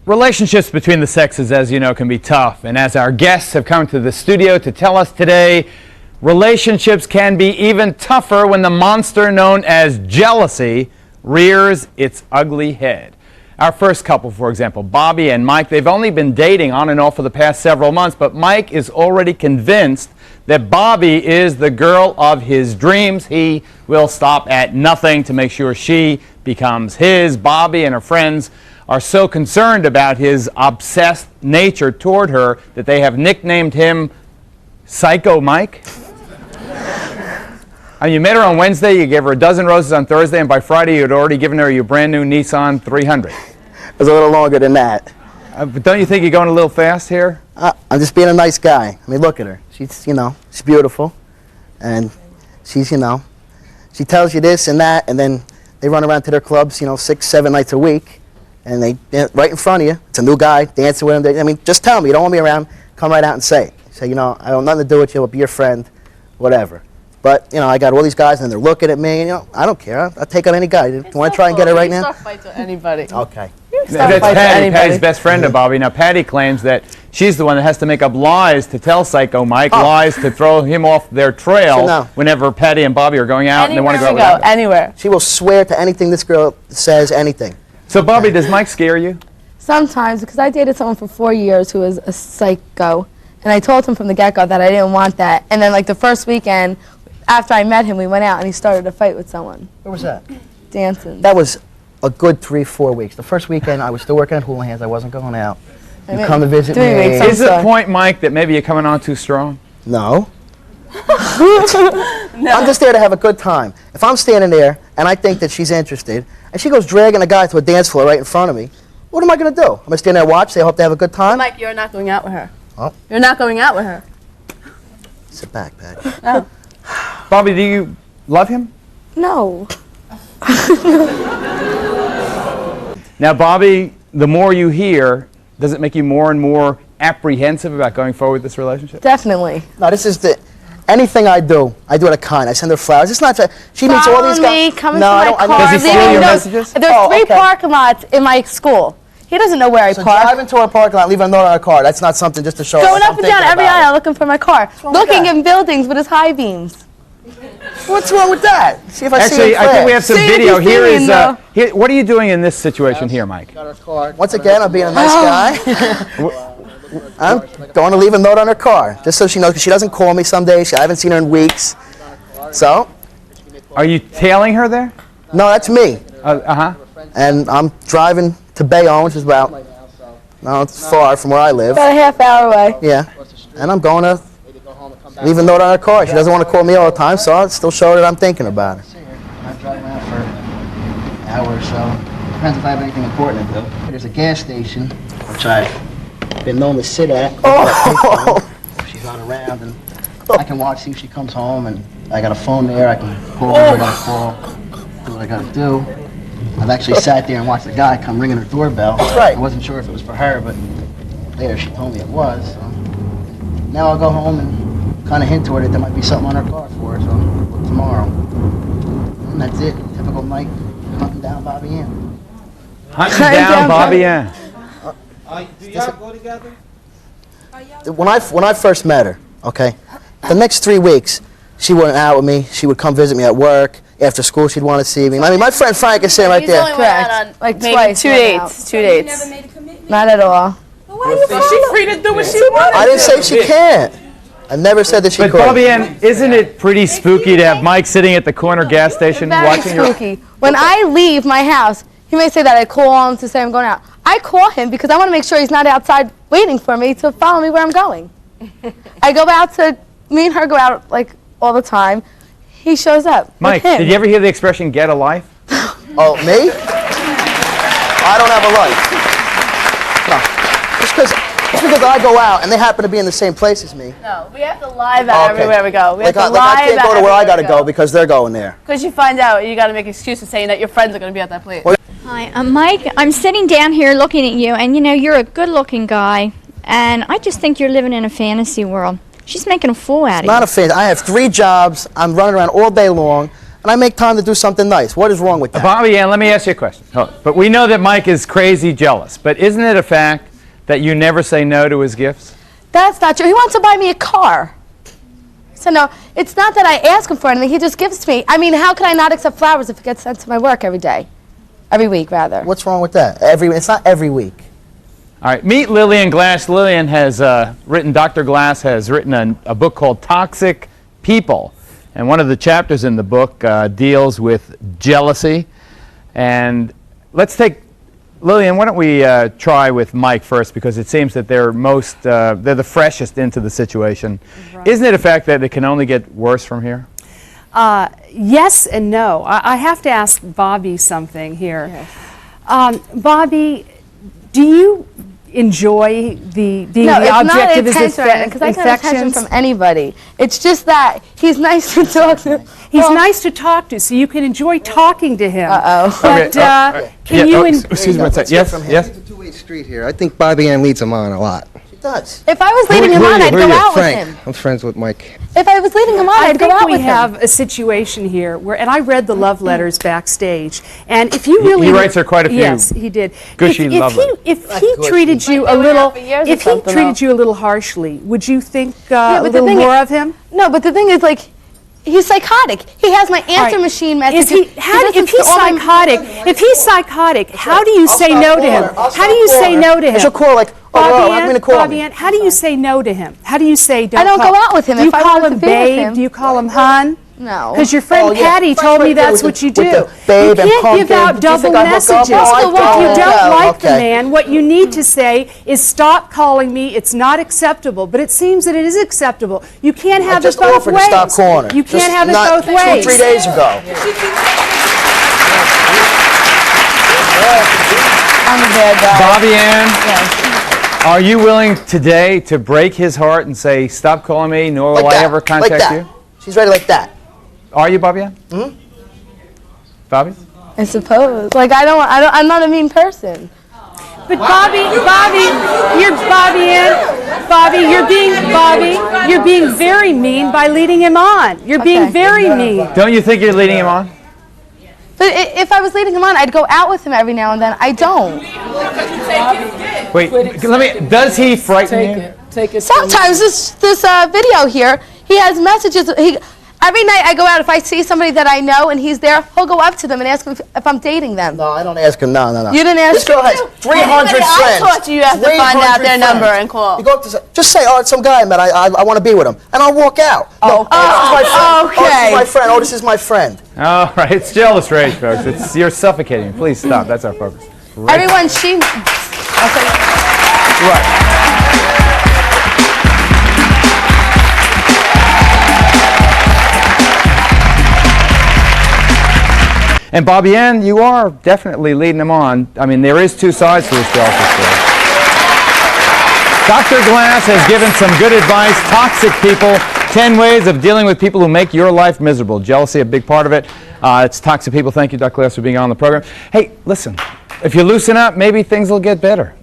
Relationships between the sexes, as you know, can be tough. And as our guests have come to the studio to tell us today, relationships can be even tougher when the monster known as jealousy rears its ugly head. Our first couple, for example, Bobbi and Mike, they've only been dating on and off for the past several months, but Mike is already convinced that Bobbi is the girl of his dreams. He will stop at nothing to make sure she becomes his. Bobbi and her friends are so concerned about his obsessed nature toward her that they have nicknamed him Psycho Mike. I mean, you met her on Wednesday, you gave her a dozen roses on Thursday, and by Friday you had already given her your brand new Nissan 300. It was a little longer than that. But don't you think you're going a little fast here? I'm just being a nice guy. I mean, look at her. She's, you know, she's beautiful. And she's, you know, she tells you this and that, and then they run around to their clubs, you know, 6, 7 nights a week. And they, right in front of you, it's a new guy, dancing with him. I mean, just tell me, you don't want me around, come right out and say it. Say, you know, I want nothing to do with you, I'll be your friend, whatever. But, you know, I got all these guys, and they're looking at me, and, you know, I don't care. I'll take on any guy. You want to try and get her right now? You start fights with anybody. Okay. That's Patty. Patty's best friend of Bobbi. Now, Patty claims that she's the one that has to make up lies to tell Psycho Mike, lies to throw him off their trail whenever Patty and Bobbi are going out and they want to go out. Anywhere. She will swear to anything this girl says, anything. So, Bobbi, does Mike scare you? Sometimes, because I dated someone for 4 years who was a psycho, and I told him from the get-go that I didn't want that. And then, like, the first weekend, after I met him, we went out and he started a fight with someone. Where was that? Dancing. That was a good 3-4 weeks. The first weekend, I was still working at Houlihan's. I wasn't going out. You come to visit me. Is the point, Mike, that maybe you're coming on too strong? No. I'm just there to have a good time. If I'm standing there and I think that she's interested, and she goes dragging a guy to a dance floor right in front of me, what am I going to do? I'm going to stand there and watch, say I hope they have a good time? Mike, you're not going out with her. Oh. You're not going out with her. Sit back, Patty. No. Bobbi, do you love him? No. Now, Bobbi, the more you hear, does it make you more and more apprehensive about going forward with this relationship? Definitely. No, this is the... Anything I do at a kind. I send her flowers. It's not... She meets all these guys... Come into my car. Does he steal your messages? There's 3 parking lots in my school. He doesn't know where I park. Drive into our parking lot, leave a note on our car. That's not something just to show. Going up and down every aisle looking for my car. Looking in buildings with his high beams. What's wrong with that? See if I see Actually, it. I think we have some video. Here is. What are you doing in this situation here, Mike? Once again, I'm being a nice guy. I'm going to leave a note on her car, just so she knows, because she doesn't call me some days. I haven't seen her in weeks. So. Are you tailing her there? No, that's me. Uh-huh. And I'm driving to Bayonne, which is about, no, it's far from where I live. About a half hour away. Yeah. And I'm going to leave a note on her car. She doesn't want to call me all the time, so I'll still show her that I'm thinking about her. I'm driving around for an hour or so. Depends if I have anything important to do. There's a gas station, which I've been known to sit at. She's not around, and I can watch, see if she comes home, and I got a phone there. I can call her, I got to call, do what I got to do. I've actually sat there and watched the guy come ringing her doorbell. Right. I wasn't sure if it was for her, but later she told me it was. So now I'll go home and kind of hint to her that there might be something on her car for her, so look tomorrow. And that's it. Typical Mike hunting down Bobbi Ann. Hunting down Bobbi Ann. Do y'all go together? When I first met her, okay, the next 3 weeks, she went out with me. She would come visit me at work. After school, she'd want to see me. I mean, my friend Frank is sitting right there. Correct. Like maybe twice 2 dates. 2 dates. Not at all. Is she free to do what she wants? I didn't say she can't. I never said that she could. But Bobbi Ann, isn't it pretty spooky to have Mike sitting at the corner gas station watching you? Spooky. When I leave my house, he may say that I call him to say I'm going out. I call him because I want to make sure he's not outside waiting for me to follow me where I'm going. I go out to, me and her go out like all the time. He shows up. Mike, did you ever hear the expression "get a life"? Oh, me? I don't have a life. No. Just because I go out and they happen to be in the same place as me. No, we have to lie about everywhere we go. We have to lie I can't go to where I got to go go because they're going there. Because you find out, you got to make excuses saying that your friends are going to be at that place. Hi, I'm Mike. I'm sitting down here looking at you, and you know, you're a good-looking guy, and I just think you're living in a fantasy world. She's making a fool out of you. Not a fan. I have 3 jobs. I'm running around all day long. and I make time to do something nice. What is wrong with that? Bobbi, Ann, let me ask you a question. But we know that Mike is crazy jealous. But isn't it a fact that you never say no to his gifts? That's not true. He wants to buy me a car. So no, it's not that I ask him for anything. He just gives to me. I mean, how can I not accept flowers if it gets sent to my work every day? Every week, rather. What's wrong with that? It's not every week. All right, meet Lillian Glass. Lillian has Dr. Glass has written a book called Toxic People. And one of the chapters in the book deals with jealousy. And let's take, Lillian, why don't we try with Mike first, because it seems that they're the freshest into the situation. Right. Isn't it a fact that it can only get worse from here? Yes and no. I have to ask Bobbi something here. Yes. Bobbi, do you enjoy being the object of his affections? Because I get attention from anybody. It's just that he's nice to talk to. He's nice to talk to, so you can enjoy talking to him. Uh-oh. But can you... Excuse me one second. Yes? Yes? It's a two-way street here. I think Bobbi Ann leads him on a lot. She does. If I was leading him on, I'd go out with him. I'm friends with Mike. If I was leading him on, I'd go out with him. I think we have a situation here where, and I read the love letters backstage, and if you really... He writes her quite a few. Yes, he did. Gushy love letters. If he treated you a little harshly, would you think a little more of him? No, but the thing is, like, he's psychotic. He has my answer machine messages. If he's psychotic, how do you say no to him? How do you say no to him? She'll call like, Bobbi Ann, how do you say no to him? How do you say don't? I don't go out with him. Do you call him babe? Do you call him hun? No. Because your friend Patty told me that's what you do. You can't give out double messages. If you don't like the man, what you need to say is stop calling me. It's not acceptable. But it seems that it is acceptable. You can't have it both ways. Stop calling her. You can't have it both ways. 2-3 days ago. I'm a bad guy. Bobbi Ann, Yes. are you willing today to break his heart and say, stop calling me, nor will I ever contact you? She's ready like that. Are you, Bobbi Ann? Mm-hmm. Bobbi? I suppose. Like, I'm not a mean person. But Bobbi, you're being very mean by leading him on. You're being very mean. Don't you think you're leading him on? But if I was leading him on, I'd go out with him every now and then. I don't. Wait, does he frighten you? Sometimes this video here, he has messages. Every night I go out, if I see somebody that I know and he's there, he'll go up to them and ask them if I'm dating them. No, I don't ask him. No. You didn't ask This girl has 300 friends. I taught you have to find out their number and call. You go up to just say, oh, it's some guy I met. I want to be with him. And I'll walk out. Oh, okay. Oh, this is my friend. Oh, this is my friend. All right, it's jealous rage, folks. You're suffocating. Please stop. That's our focus. Right. Everyone, Right. And Bobbi Ann, you are definitely leading them on. I mean, there is two sides to this jealousy story. Dr. Glass has given some good advice. Toxic people, 10 ways of dealing with people who make your life miserable. Jealousy, a big part of it. It's toxic people. Thank you, Dr. Glass, for being on the program. Hey, listen, if you loosen up, maybe things will get better.